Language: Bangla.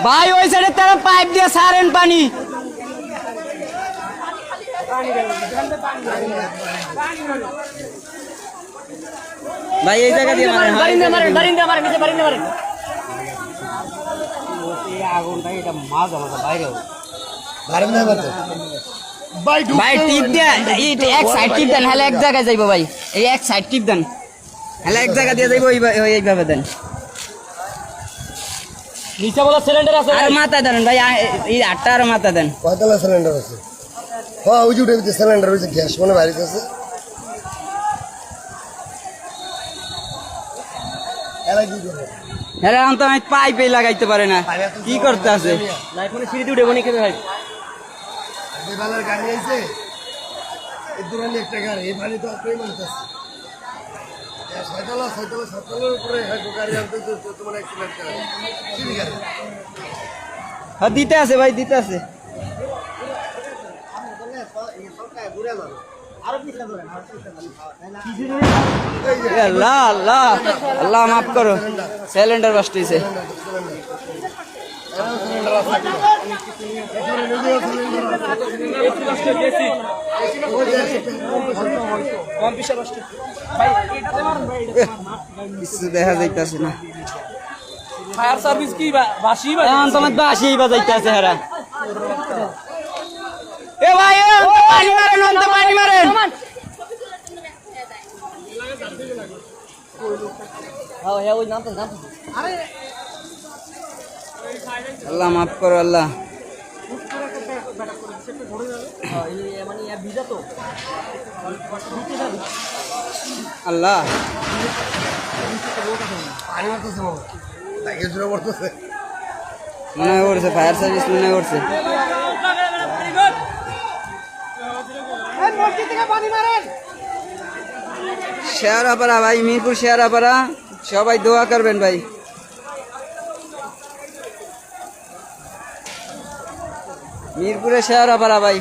ভাই ওই সাইডে তারা পাইপ দিয়ে সারেন পানি। ভাই এই জায়গা দিয়ে মারেন, বারিন্দা মারেন, বারিন্দা মারেন, নিচে বারিন্দা মারেন। এই আগুনটা এটা মাছ আমাদের বাইরে বারিন্দা মারতে। ভাই টিপ দেন, এই এক সাইড টিপ দেন, হলে এক জায়গায় যাইবো ভাই। এই এক সাইড টিপ দেন, হলে এক জায়গা দিয়ে যাইবো, এইভাবে দেন। নিচে বলা সিলিন্ডার আছে, আর মাথা দেন ভাই, এই 8টা আর মাথা দেন। কয়তলা সিলিন্ডার আছে? হ্যাঁ ওই যে উঠে দিতে সিলিন্ডার হয়েছে, গ্যাস মানে বাইরে আছে। হ্যাঁ এখন তো আমি পাইপে লাগাইতে পারে না, কি করতে আছে? সিঁড়িতে উঠে বনি খেতে ভাই গাড়ি আছে এই দূরানি একটা গাড়ি, এই পানি তো আপনি মানতেছে। ছয়তলা সাততলার উপরে গাড়ি আনতে তোমার অ্যাক্সিডেন্ট করে সিঁড়ি গাড়ি। হ্যাঁ দিতে আছে ভাই, দিতে আছে। আল্লাহ আল্লাহ আল্লাহ মাফ করো, সিলিন্ডার বাস্ট হইছে। কিছু দেখা যাইতেছে না। ফায়ার সার্ভিস কি বাসি তোমার বাসি বাজাইতে আছে হেরা। এ ভাই পানি মারেন, অন্ত পানি মারেন। আল্লাহ মাফ করো, আল্লাহ। আল্লাহ মনে হয় করছে, ফায়ার সার্ভিস মনে হয় করছে। শেয়ারাপাড়া ভাই, মিরপুর শেয়ারাপাড়া, সবাই দোয়া করবেন ভাই। মিরপুরে শেয়ারাপাড়া ভাই।